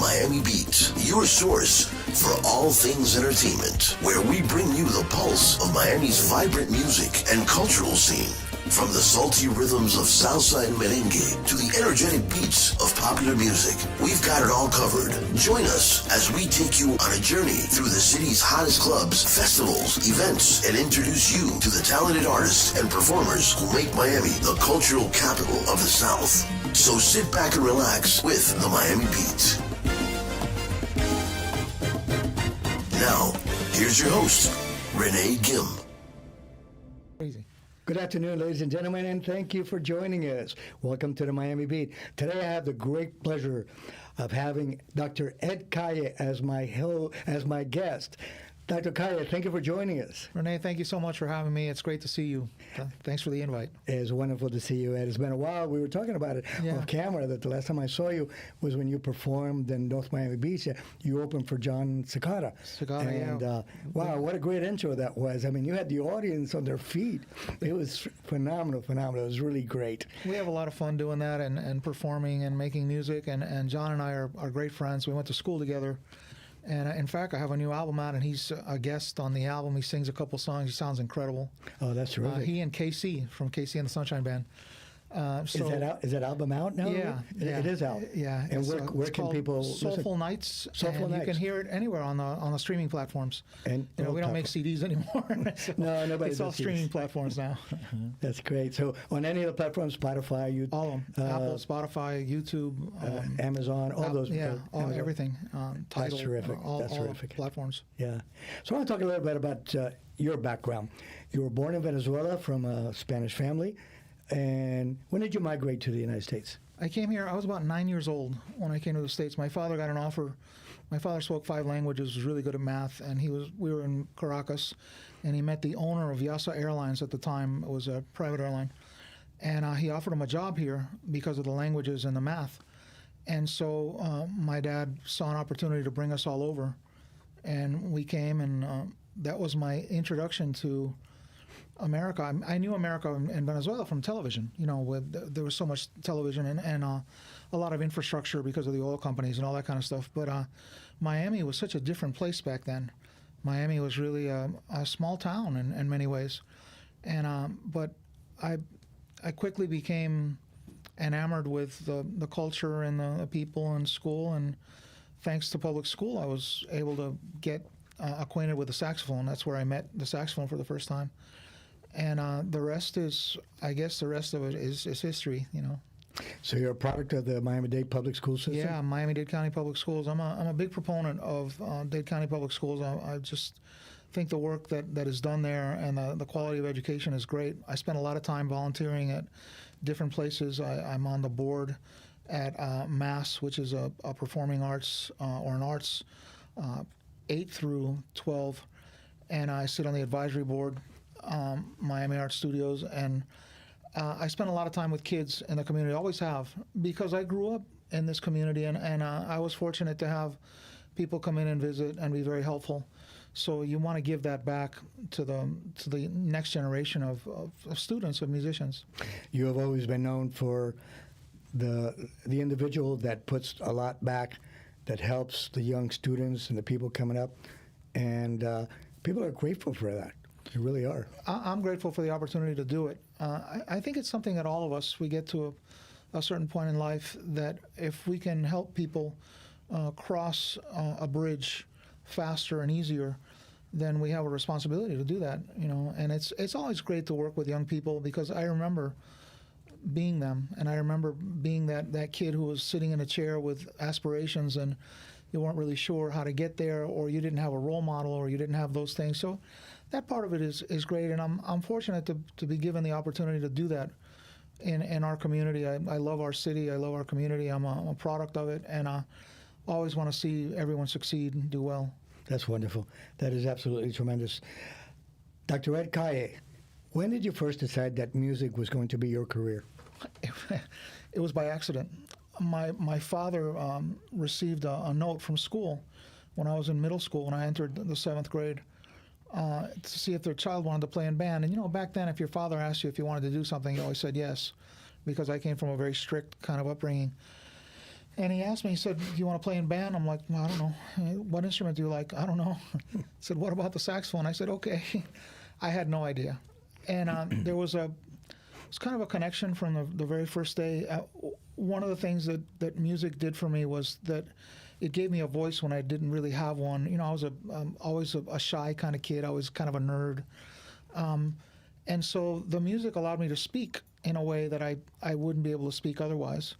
Miami Beat, your source for all things entertainment, where we bring you the pulse of Miami's vibrant music and cultural scene. From the salty rhythms of Southside merengue to the energetic beats of popular music, we've got it all covered. Join us as we take you on a journey through the city's hottest clubs, festivals, events, and introduce you to the talented artists and performers who make Miami the cultural capital of the South. So sit back and relax with the Miami Beat. Now, here's your host, Renee Gim. Crazy. Good afternoon, ladies and gentlemen, and thank you for joining us. Welcome to the Miami Beat. Today I have the great pleasure of having Dr. Ed Calle as my guest. Dr. Calle, thank you for joining us. Renee, thank you so much for having me. It's great to see you. Thanks for the invite. It's wonderful to see you, Ed. It's been a while. We were talking about it off camera that the last time I saw you was when you performed in North Miami Beach. You opened for John Cicada. And wow, what a great intro that was. I mean, you had the audience on their feet. It was phenomenal. It was really great. We have a lot of fun doing that and performing and making music. And John and I are great friends. We went to school together. And in fact, I have a new album out, and he's a guest on the album. He sings a couple songs. He sounds incredible. Oh, that's terrific. He and KC from KC and the Sunshine Band. Is that album out now? Yeah. It is out. Yeah. And where can people Soulful Nights. Soulful Nights. You can hear it anywhere on the streaming platforms. And we don't make CDs anymore. So no, nobody. It's all streaming platforms now. That's great. So on any of the platforms, Spotify, all of them, Apple, Spotify, YouTube, Amazon, all those. Everything. Tidal, that's terrific. That's terrific. Platforms. Yeah. So I want to talk a little bit about your background. You were born in Venezuela from a Spanish family. And when did you migrate to the United States? I came here, I was about 9 years old when I came to the States. My father got an offer. My father spoke 5 languages, was really good at math, and we were in Caracas, and he met the owner of Yasa Airlines at the time. It was a private airline. And he offered him a job here because of the languages and the math. And so my dad saw an opportunity to bring us all over. And we came, and that was my introduction to America. I knew America and Venezuela from television. There was so much television and a lot of infrastructure because of the oil companies and all that kind of stuff. But Miami was such a different place back then. Miami was really a small town in many ways. But I quickly became enamored with the culture and the people in school. And thanks to public school, I was able to get acquainted with the saxophone. That's where I met the saxophone for the first time. And the rest is, I guess the rest of it is history, So you're a product of the Miami-Dade Public School System? Yeah, Miami-Dade County Public Schools. I'm a big proponent of Dade County Public Schools. I just think the work that is done there and the quality of education is great. I spend a lot of time volunteering at different places. I'm on the board at MASS, which is a performing arts or an arts 8 through 12, and I sit on the advisory board, Miami Art Studios, and I spend a lot of time with kids in the community. I always have, because I grew up in this community, and I was fortunate to have people come in and visit and be very helpful. So you want to give that back to the next generation of students, of musicians. You have always been known for the individual that puts a lot back, that helps the young students and the people coming up, and people are grateful for that. They really are. I'm grateful for the opportunity to do it. I think it's something that all of us, we get to a certain point in life that if we can help people cross a bridge faster and easier, then we have a responsibility to do that. And it's always great to work with young people, because I remember being them, and I remember being that kid who was sitting in a chair with aspirations, and you weren't really sure how to get there, or you didn't have a role model, or you didn't have those things. So that part of it is great, and I'm fortunate to be given the opportunity to do that in our community. I love our city. I love our community. I'm a product of it, and I always want to see everyone succeed and do well. That's wonderful. That is absolutely tremendous. Dr. Ed Calle, when did you first decide that music was going to be your career? It was by accident. My father received a note from school when I was in middle school, when I entered the 7th grade, to see if their child wanted to play in band. And back then, if your father asked you if you wanted to do something, you always said yes, because I came from a very strict kind of upbringing. And he asked me, he said, "Do you want to play in band?" I'm like, "Well, I don't know. What instrument do you like?" "I don't know." He said, "What about the saxophone?" I said, "Okay." I had no idea. And there was it's kind of a connection from the very first day. One of the things that music did for me was that it gave me a voice when I didn't really have one. You know, I was always a shy kind of kid. I was kind of a nerd. And so the music allowed me to speak in a way that I wouldn't be able to speak otherwise.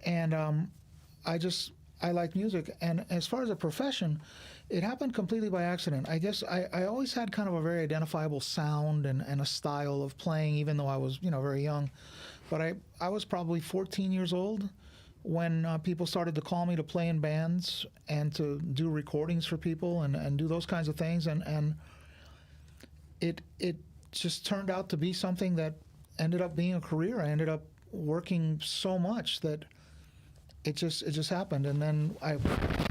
And I like music. And as far as a profession, it happened completely by accident. I guess I always had kind of a very identifiable sound and a style of playing, even though I was, very young. But I was probably 14 years old when people started to call me to play in bands and to do recordings for people and do those kinds of things. And it just turned out to be something that ended up being a career. I ended up working so much that it just happened. And then I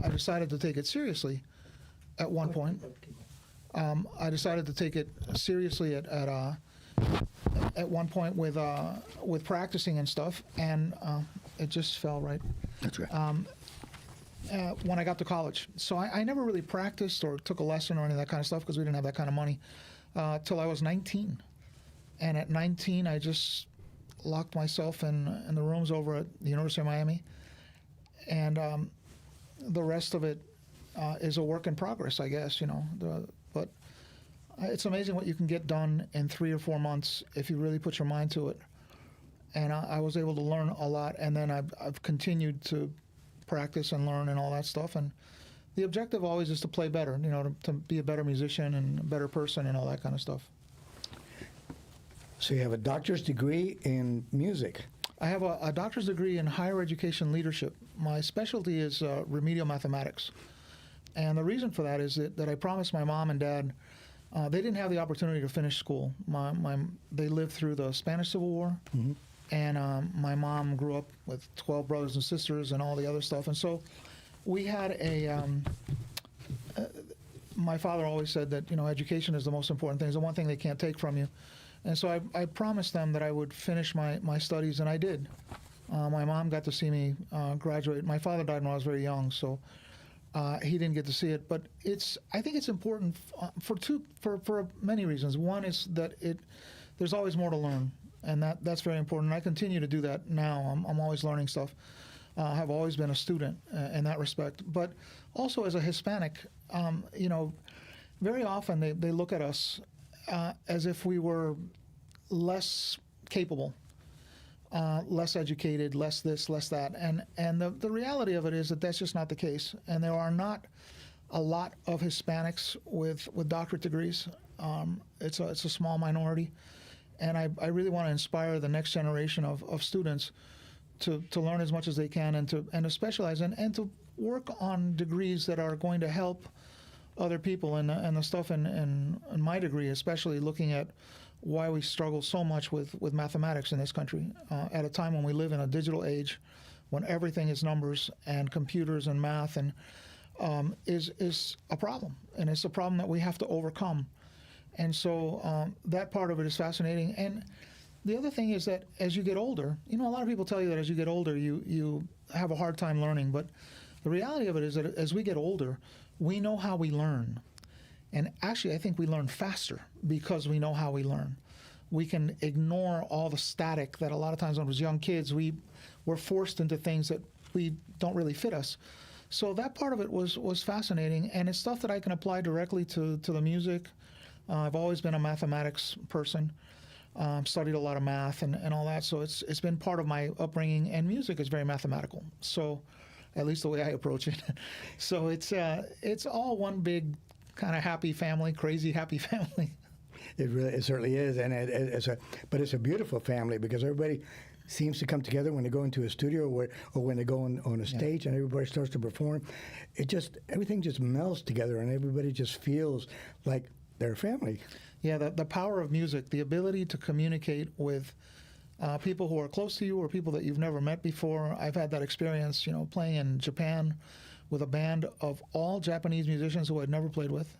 decided to take it seriously at one point. I decided to take it seriously at one point with practicing and stuff, and it just fell right. That's right. When I got to college. So I never really practiced or took a lesson or any of that kind of stuff because we didn't have that kind of money till I was 19. And at 19, I just locked myself in the rooms over at the University of Miami. And the rest of it is a work in progress, I guess, but it's amazing what you can get done in 3 or 4 months if you really put your mind to it. And I was able to learn a lot, and then I've continued to practice and learn and all that stuff. And the objective always is to play better, to be a better musician and a better person and all that kind of stuff. So you have a doctor's degree in music. I have a doctor's degree in higher education leadership. My specialty is remedial mathematics. And the reason for that is that I promised my mom and dad, they didn't have the opportunity to finish school. They lived through the Spanish Civil War, mm-hmm. and my mom grew up with 12 brothers and sisters and all the other stuff. And so we had my father always said that, education is the most important thing. It's the one thing they can't take from you. And so I promised them that I would finish my studies, and I did. My mom got to see me graduate. My father died when I was very young, so he didn't get to see it. But I think it's important for many reasons. One is that there's always more to learn, and that's very important. And I continue to do that now. I'm always learning stuff. I've always been a student in that respect. But also as a Hispanic, very often they look at us as if we were less capable, less educated, less this, less that. And the reality of it is that that's just not the case. And there are not a lot of Hispanics with doctorate degrees. It's a small minority. And I really want to inspire the next generation of students to learn as much as they can and to specialize and to work on degrees that are going to help other people. And the stuff in my degree, especially looking at why we struggle so much with mathematics in this country at a time when we live in a digital age, when everything is numbers and computers and math, and is a problem. And it's a problem that we have to overcome. And so that part of it is fascinating. And the other thing is that as you get older, a lot of people tell you that as you get older, you have a hard time learning. But the reality of it is that as we get older, we know how we learn. And actually, I think we learn faster because we know how we learn. We can ignore all the static that a lot of times when we was young kids, we were forced into things that we don't really fit us. So that part of it was fascinating, and it's stuff that I can apply directly to the music. I've always been a mathematics person, studied a lot of math and all that, so it's been part of my upbringing, and music is very mathematical. So at least the way I approach it. So it's all one big kind of happy family, crazy happy family. It certainly is, and but it's a beautiful family because everybody seems to come together when they go into a studio or when they go on a stage, and everybody starts to perform. Everything just melds together, and everybody just feels like they're a family. Yeah, the power of music, the ability to communicate with people who are close to you or people that you've never met before. I've had that experience, playing in Japan with a band of all Japanese musicians who I'd never played with,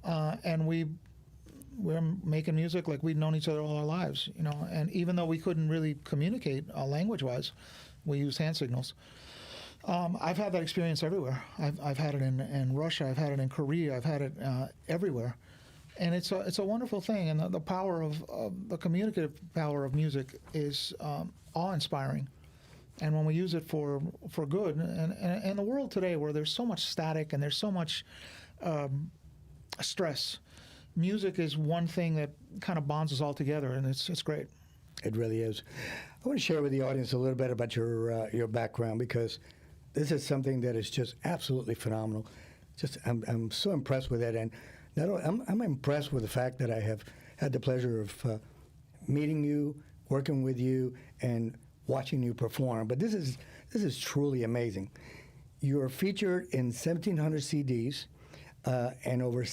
and we're making music like we'd known each other all our lives, and even though we couldn't really communicate language-wise, we used hand signals. I've had that experience everywhere. I've had it in Russia. I've had it in Korea. I've had it everywhere, and it's a wonderful thing. And the power of the communicative power of music is awe-inspiring. And when we use it for good, and the world today where there's so much static and there's so much stress, music is one thing that kind of bonds us all together, and it's great. It really is. I want to share with the audience a little bit about your background, because this is something that is just absolutely phenomenal. Just I'm so impressed with it, and not only, I'm impressed with the fact that I have had the pleasure of meeting you, working with you, and watching you perform. But this is truly amazing. You're featured in 1,700 CDs and over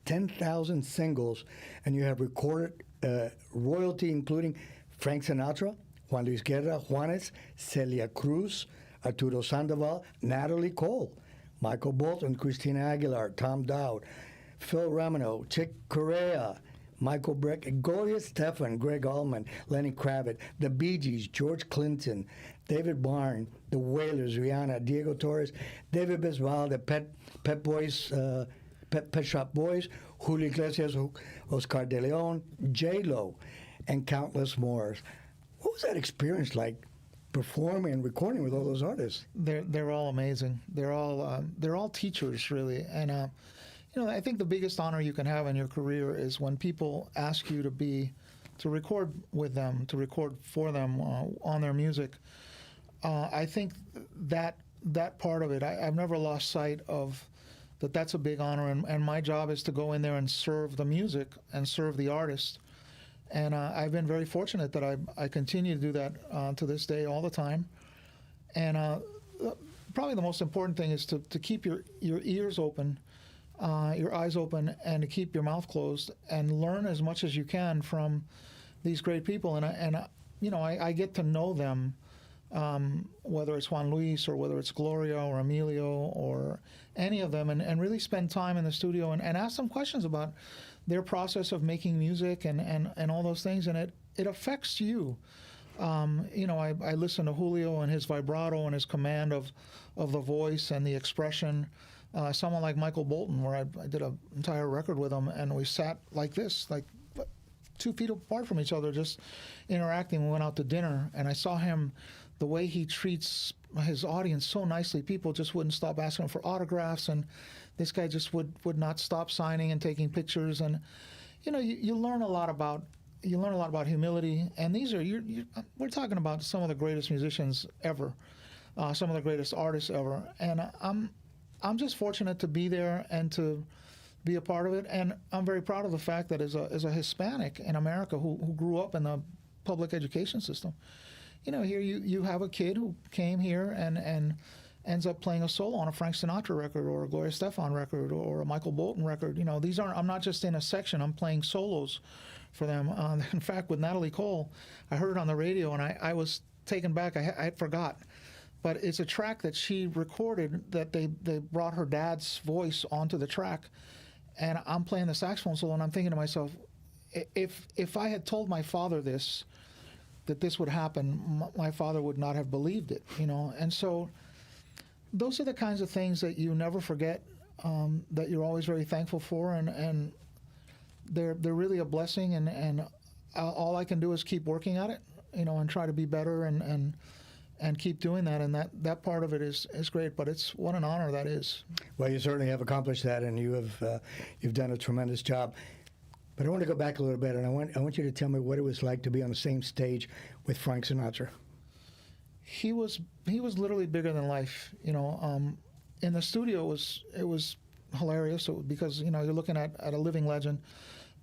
10,000 singles, and you have recorded royalty including Frank Sinatra, Juan Luis Guerra, Juanes, Celia Cruz, Arturo Sandoval, Natalie Cole, Michael Bolton, Christina Aguilar, Tom Dowd, Phil Ramano, Chick Corea, Michael Breck, Gloria Estefan, Greg Allman, Lenny Kravitz, the Bee Gees, George Clinton, David Byrne, the Wailers, Rihanna, Diego Torres, David Bisbal, the Pet Shop Boys, Julio Iglesias, Oscar De Leon, J-Lo, and countless more. What was that experience like, performing and recording with all those artists? They're all amazing. They're all teachers, really. And I think the biggest honor you can have in your career is when people ask you to record with them, to record for them on their music. I think that part of it, I've never lost sight of that. That's a big honor, and my job is to go in there and serve the music and serve the artist. And I've been very fortunate that I continue to do that to this day all the time. And probably the most important thing is to keep your ears open, your eyes open, and to keep your mouth closed and learn as much as you can from these great people. And I get to know them, whether it's Juan Luis or whether it's Gloria or Emilio or any of them, and really spend time in the studio and ask them questions about their process of making music and all those things. And it affects you. I listen to Julio and his vibrato and his command of the voice and the expression. Someone like Michael Bolton, where I did an entire record with him, and we sat like this, like 2 feet apart from each other, just interacting. We went out to dinner, and I saw him, the way he treats his audience so nicely. People just wouldn't stop asking him for autographs, and this guy just would not stop signing and taking pictures. And you learn a lot about humility. And these are we're talking about some of the greatest musicians ever, some of the greatest artists ever. And I'm just fortunate to be there and to be a part of it. And I'm very proud of the fact that as a Hispanic in America who grew up in the public education system, here you have a kid who came here and ends up playing a solo on a Frank Sinatra record or a Gloria Estefan record or a Michael Bolton record. I'm not just in a section, I'm playing solos for them. In fact, with Natalie Cole, I heard it on the radio and I was taken back. I forgot. But it's a track that she recorded that they brought her dad's voice onto the track. And I'm playing the saxophone solo, and I'm thinking to myself, if I had told my father that this would happen, my father would not have believed it, And so those are the kinds of things that you never forget, that you're always very thankful for, and they're really a blessing. And all I can do is keep working at it, and try to be better and keep doing that, and that part of it is great. But it's what an honor that is. Well, you certainly have accomplished that, and you've done a tremendous job. But I want to go back a little bit, and I want you to tell me what it was like to be on the same stage with Frank Sinatra. He was literally bigger than life. In the studio it was hilarious because you're looking at a living legend,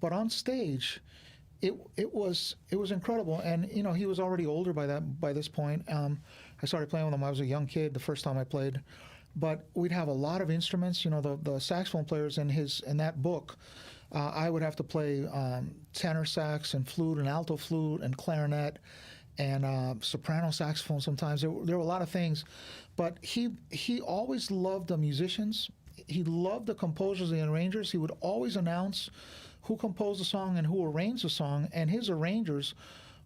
but on stage, it was incredible. And he was already older by this point. I started playing with him. I was a young kid the first time I played, but we'd have a lot of instruments. The saxophone players in that book. I would have to play tenor sax and flute and alto flute and clarinet and soprano saxophone sometimes. There were a lot of things. But he always loved the musicians. He loved the composers and the arrangers. He would always announce who composed the song and who arranged the song. And his arrangers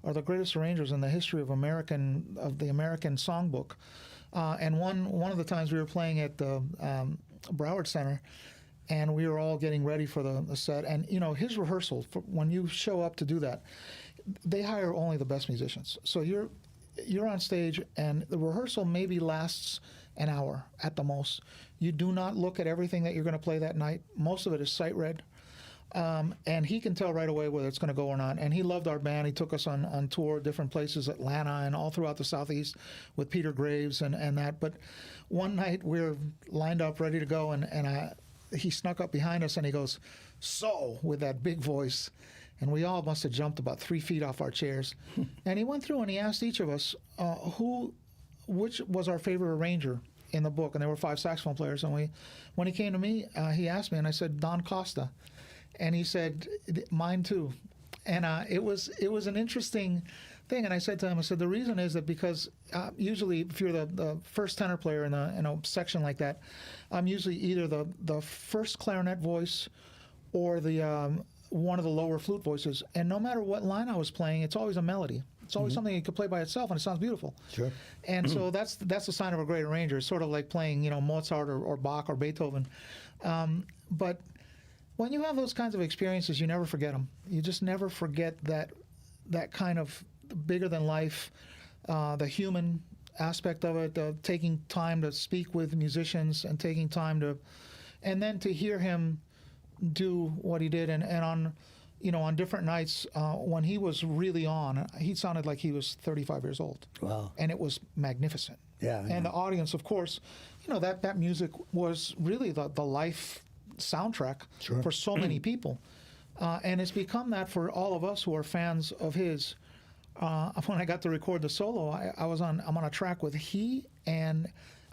are the greatest arrangers in the history of the American songbook. And one of the times we were playing at the Broward Center, and we were all getting ready for the set. And his rehearsal, when you show up to do that, they hire only the best musicians. So you're on stage, and the rehearsal maybe lasts an hour at the most. You do not look at everything that you're going to play that night. Most of it is sight read. And he can tell right away whether it's going to go or not. And he loved our band. He took us on tour, different places, Atlanta and all throughout the Southeast with Peter Graves and that. But one night we were lined up, ready to go, and he snuck up behind us and he goes, "So," with that big voice. And we all must have jumped about 3 feet off our chairs. And he went through and he asked each of us which was our favorite arranger in the book. And there were 5 saxophone players. And when he came to me, he asked me, and I said, "Don Costa." And he said, "Mine too." And it was an interesting thing. And I said to him, the reason is that because usually if you're the first tenor player in a section like that, I'm usually either the first clarinet voice or the one of the lower flute voices. And no matter what line I was playing, it's always a melody. It's always something you could play by itself, and it sounds beautiful. Sure. And so that's a sign of a great arranger. It's sort of like playing Mozart or Bach or Beethoven. But when you have those kinds of experiences, you never forget them. You just never forget that kind of bigger than life, the human aspect of it, taking time to speak with musicians and taking time and then to hear him do what he did, and on different nights when he was really on, he sounded like he was 35 years old. Wow. And it was magnificent. Yeah. And the audience, of course, that music was really the life soundtrack for so many people. And it's become that for all of us who are fans of his. When I got to record the solo, I'm on a track with he and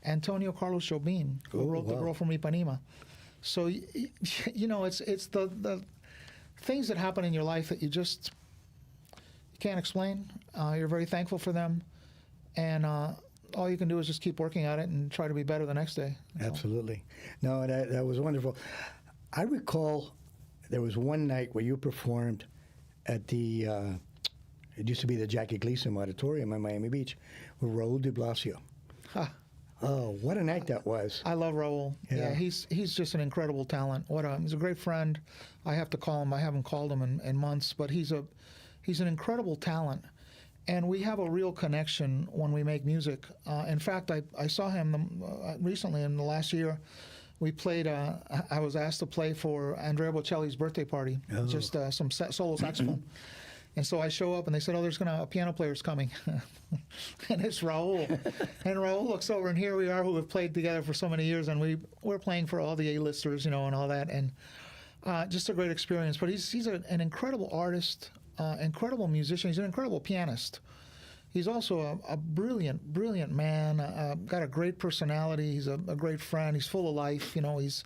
Antonio Carlos Jobim, who wrote The Girl from Ipanema. So, it's the things that happen in your life that you can't explain. You're very thankful for them. And all you can do is just keep working at it and try to be better the next day. Absolutely. No, that was wonderful. I recall there was one night where you performed at the, it used to be the Jackie Gleason Auditorium in Miami Beach, with Raul de Blasio. Ha. Oh, what a night that was. I love Raul. Yeah, he's just an incredible talent. He's a great friend. I have to call him. I haven't called him in months, but he's an incredible talent. And we have a real connection when we make music. In fact, I saw him recently in the last year. We played, I was asked to play for Andrea Bocelli's birthday party, just some solo saxophone. And so I show up, and they said, there's a piano player's coming. And it's Raul. And Raul looks over, and here we are, who have played together for so many years, and we're playing for all the A-listers, and all that. And just a great experience. But he's an incredible artist, incredible musician. He's an incredible pianist. He's also a brilliant, brilliant man, got a great personality. He's a great friend. He's full of life, he's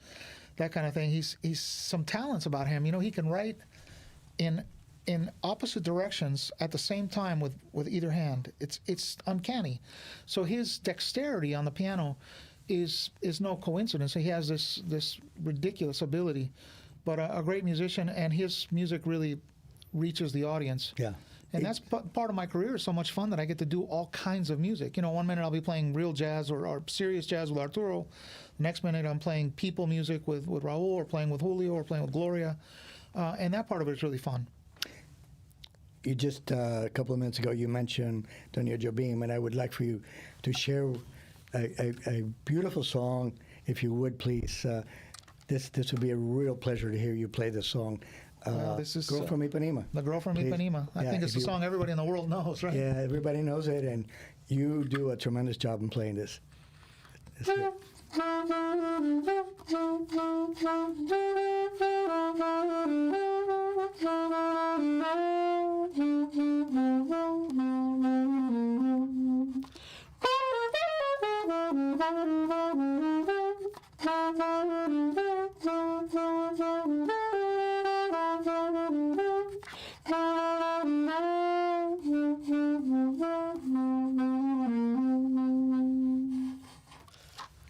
that kind of thing. He's some talents about him. He can write in opposite directions at the same time with either hand. It's uncanny. So his dexterity on the piano is no coincidence. He has this ridiculous ability, but a great musician, and his music really reaches the audience. Yeah. And that's part of my career. It's so much fun that I get to do all kinds of music. 1 minute I'll be playing real jazz or serious jazz with Arturo. The next minute I'm playing people music with Raul, or playing with Julio, or playing with Gloria. And that part of it is really fun. You just, a couple of minutes ago, you mentioned Antonio Jobim, and I would like for you to share a beautiful song, if you would, please. This would be a real pleasure to hear you play this song. This is Girl from Ipanema. The Girl from Ipanema. I think it's a song everybody in the world knows, right? Yeah, everybody knows it, and you do a tremendous job in playing this.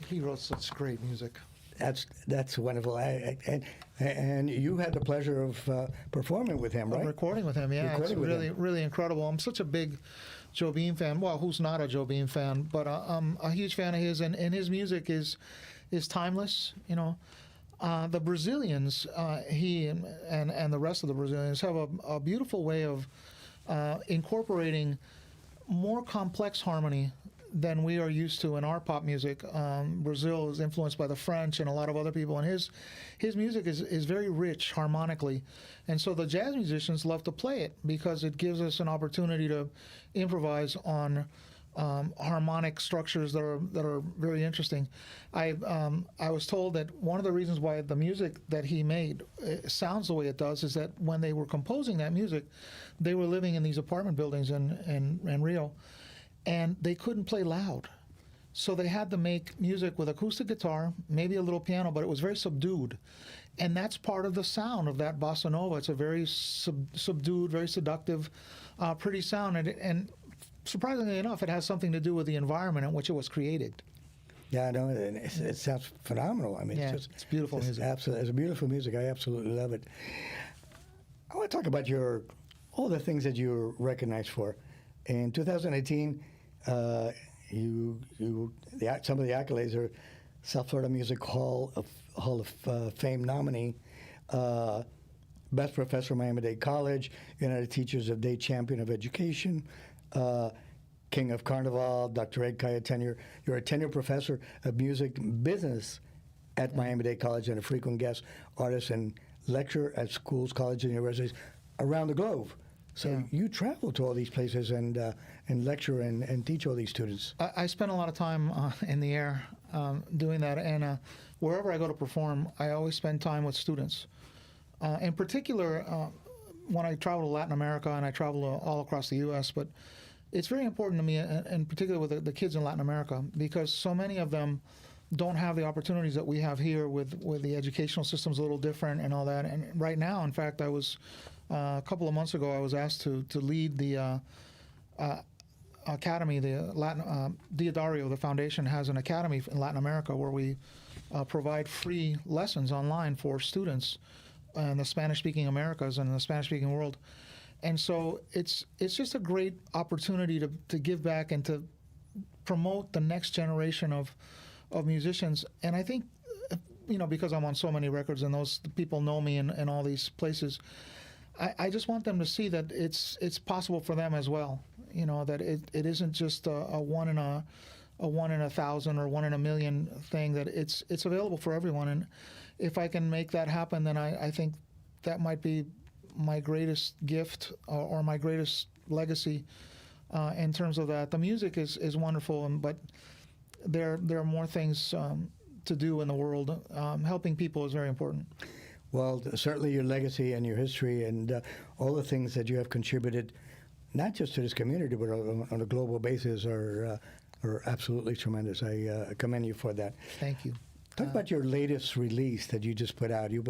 He wrote such great music. That's wonderful. And you had the pleasure of performing with him, right? Recording with him, yeah. Recording It's really, him. really incredible. I'm such a big Joe Beam fan. Well, who's not a Joe Beam fan? But I'm a huge fan of his, and his music is timeless. You know, the Brazilians, he and the rest of the Brazilians have a beautiful way of incorporating more complex harmony than we are used to in our pop music. Brazil is influenced by the French and a lot of other people, and his music is very rich harmonically, and so the jazz musicians love to play it because it gives us an opportunity to improvise on harmonic structures that are very interesting. I was told that one of the reasons why the music that he made sounds the way it does is that when they were composing that music, they were living in these apartment buildings in Rio, and they couldn't play loud. So they had to make music with acoustic guitar, maybe a little piano, but it was very subdued. And that's part of the sound of that bossa nova. It's a very subdued, very seductive, pretty sound. And surprisingly enough, it has something to do with the environment in which it was created. Yeah, I know. It sounds phenomenal. I mean, yeah, it's beautiful music. Absolutely, it's beautiful music. I absolutely love it. I want to talk about all the things that you're recognized for. In 2018, some of the accolades are South Florida Music Hall of Fame nominee, Best Professor, Miami-Dade College, United Teachers of Day Champion of Education, King of Carnival, Dr. Ed Kaya tenure. You're a tenured professor of music business at Miami-Dade College and a frequent guest artist and lecturer at schools, colleges, and universities around the globe. So you travel to all these places and lecture and teach all these students. I spend a lot of time in the air doing that, and wherever I go to perform, I always spend time with students. In particular, when I travel to Latin America, and I travel all across the U.S., but it's very important to me, in particular with the kids in Latin America, because so many of them don't have the opportunities that we have here with the educational system's a little different and all that. And right now, in fact, I was a couple of months ago, I was asked to lead the academy, the Latin Diodario, the foundation has an academy in Latin America where we provide free lessons online for students in the Spanish-speaking Americas and in the Spanish-speaking world. And so it's just a great opportunity to give back and to promote the next generation of musicians. And I think, because I'm on so many records and those people know me in all these places, I just want them to see that it's possible for them as well. That it isn't just a one in a 1,000 or 1 in a million thing. That it's available for everyone. And if I can make that happen, then I think that might be my greatest gift or my greatest legacy in terms of that. The music is wonderful, but there are more things to do in the world. Helping people is very important. Well, certainly your legacy and your history and all the things that you have contributed, not just to this community, but on a global basis, are absolutely tremendous. I commend you for that. Thank you. Talk about your latest release that you just put out. You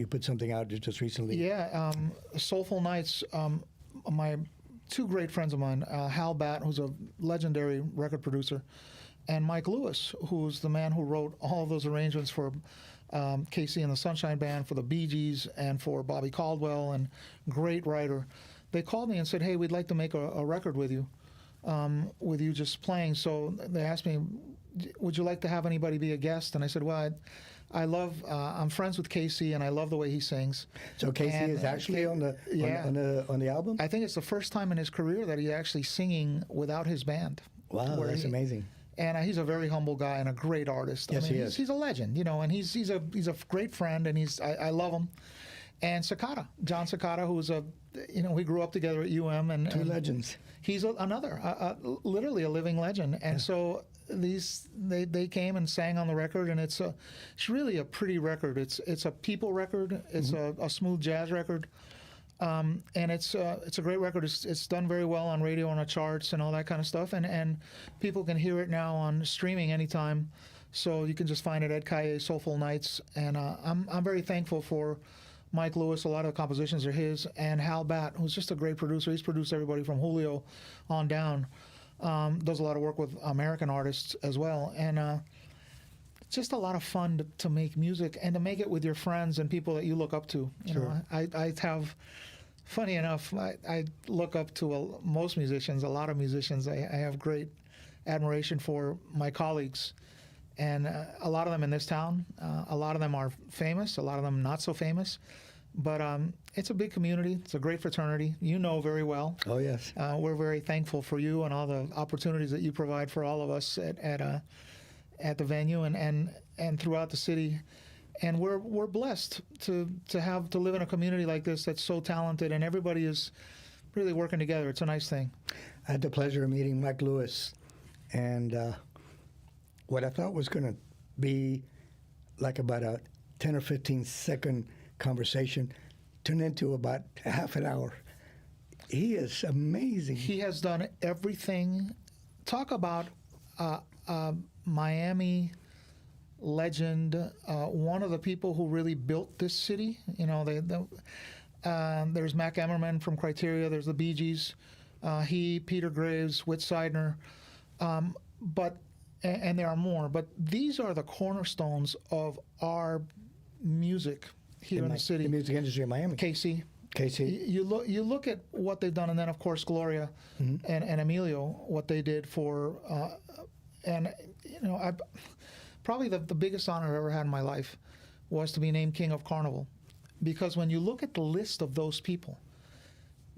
put something out just recently. Yeah, Soulful Nights. My two great friends of mine, Hal Batt, who's a legendary record producer, and Mike Lewis, who's the man who wrote all of those arrangements for KC and the Sunshine Band, for the Bee Gees, and for Bobby Caldwell, and great writer. They called me and said, hey, we'd like to make a record with you just playing. So they asked me, would you like to have anybody be a guest? And I said, well, I'm friends with KC, and I love the way he sings. So KC is actually on the album? I think it's the first time in his career that he's actually singing without his band. Wow, that's amazing. And he's a very humble guy and a great artist. Yes, he is. He's a legend, and he's a great friend, and I love him. And Cicada, John Cicada, who's we grew up together at UM, and two legends. He's another, literally a living legend. And so they came and sang on the record, and it's really a pretty record. It's a people record. It's a smooth jazz record. And it's a great record. It's done very well on radio, on the charts, and all that kind of stuff. And people can hear it now on streaming anytime. So you can just find it at Calle Soulful Nights. And I'm very thankful for Mike Lewis. A lot of the compositions are his, and Hal Batt, who's just a great producer. He's produced everybody from Julio on down. Does a lot of work with American artists as well. And just a lot of fun to make music and to make it with your friends and people that you look up to. You know, I have, funny enough, I look up to most musicians, a lot of musicians. I have great admiration for my colleagues, and a lot of them in this town. A lot of them are famous, a lot of them not so famous. But it's a big community. It's a great fraternity. You know very well. Oh, yes. We're very thankful for you and all the opportunities that you provide for all of us at the venue and throughout the city. And we're blessed to live in a community like this that's so talented, and everybody is really working together. It's a nice thing. I had the pleasure of meeting Mike Lewis, and what I thought was going to be like about a 10 or 15 second conversation turned into about half an hour. He is amazing. He has done everything. Talk about Miami legend, one of the people who really built this city. You know, there's Mac Emmerman from Criteria, there's the Bee Gees, Peter Graves, Whit Seidner, and there are more, but these are the cornerstones of our music here in the city. The music industry in Miami. KC. You look at what they've done, and then of course Gloria and Emilio, what they did for, and you know, probably the biggest honor I've ever had in my life was to be named King of Carnival, because when you look at the list of those people,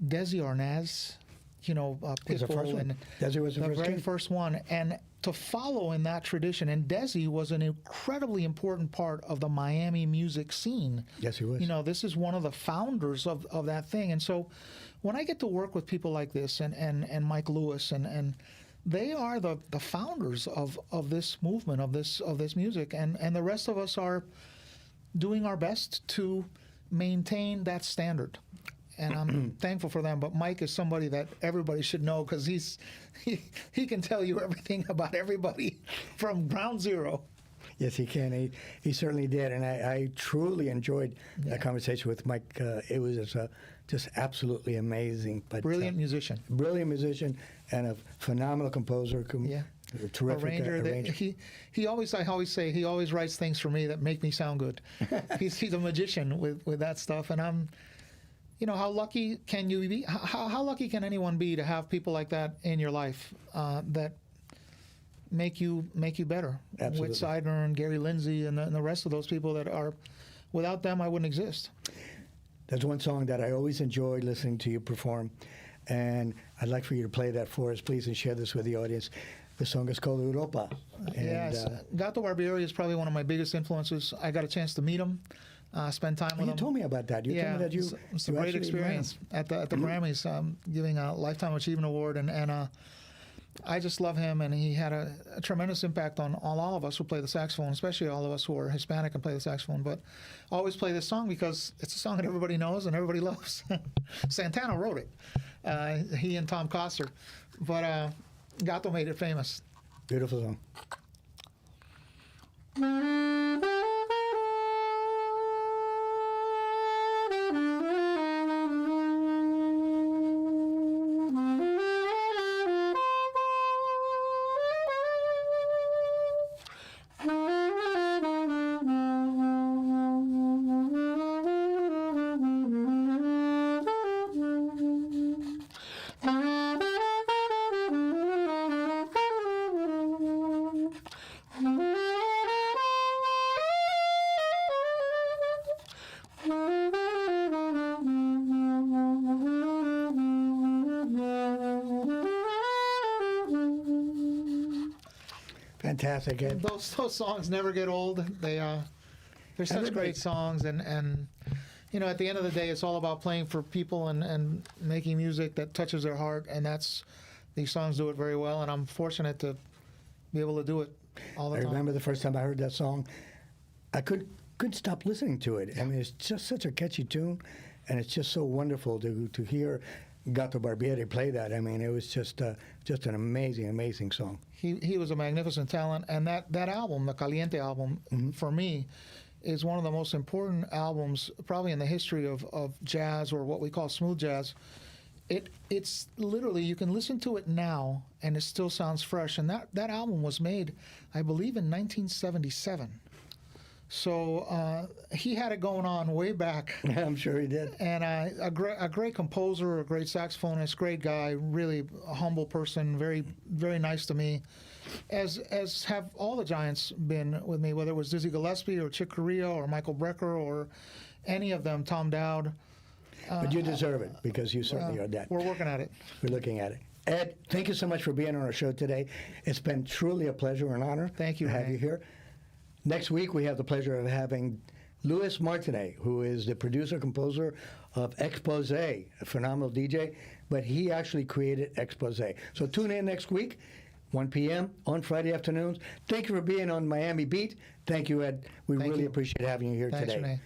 Desi Arnaz, you know, Pitbull, and Desi was the very first one, and to follow in that tradition. And Desi was an incredibly important part of the Miami music scene. Yes, he was. You know, this is one of the founders of that thing. And so when I get to work with people like this and Mike Lewis, and they are the founders of this movement, of this music, and the rest of us are doing our best to maintain that standard. And I'm thankful for them. But Mike is somebody that everybody should know, because he can tell you everything about everybody from ground zero. Yes, he can. He certainly did. And I truly enjoyed that conversation with Mike. It was just absolutely amazing. But, brilliant musician. Brilliant musician and a phenomenal composer. A terrific arranger. He always, I always say, he always writes things for me that make me sound good. He's a magician with that stuff. And I'm... You know, how lucky can you be? How lucky can anyone be to have people like that in your life that make you better? Absolutely. Whit Seidner and Gary Lindsay and the rest of those people that are, without them, I wouldn't exist. There's one song that I always enjoy listening to you perform, and I'd like for you to play that for us, please, and share this with the audience. The song is called Europa. And, yes, Gato Barbieri is probably one of my biggest influences. I got a chance to meet him. Spend time with him. You told me about that. You told me that it's a great experience at the Grammys, giving a Lifetime Achievement Award, and I just love him, and he had a tremendous impact on all of us who play the saxophone, especially all of us who are Hispanic and play the saxophone. But I always play this song because it's a song that everybody knows and everybody loves. Santana wrote it, he and Tom Coster, but Gato made it famous. Beautiful song. Fantastic. And those songs never get old. They're such great songs, and you know, at the end of the day, it's all about playing for people and making music that touches their heart, and these songs do it very well, and I'm fortunate to be able to do it all the time. I remember the first time I heard that song, I couldn't stop listening to it. I mean, it's just such a catchy tune, and it's just so wonderful to hear Gato Barbieri play that. I mean, it was just an amazing song. He was a magnificent talent, and that album, the Caliente album, for me, is one of the most important albums probably in the history of jazz, or what we call smooth jazz. It's literally, you can listen to it now and it still sounds fresh. And that album was made, I believe, in 1977. So he had it going on way back. I'm sure he did. And a great composer, a great saxophonist, great guy, really a humble person, very, very nice to me, as have all the Giants been with me, whether it was Dizzy Gillespie or Chick Corea or Michael Brecker or any of them, Tom Dowd. But you deserve it, because you certainly are that. We're working at it. We're looking at it. Ed, thank you so much for being on our show today. It's been truly a pleasure and honor Thank you, to have Renee. you here. Next week, we have the pleasure of having Louis Martinet, who is the producer-composer of Expose, a phenomenal DJ, but he actually created Expose. So tune in next week, 1 p.m. on Friday afternoons. Thank you for being on Miami Beat. Thank you, Ed. We really appreciate having you here Thanks, today. Renee.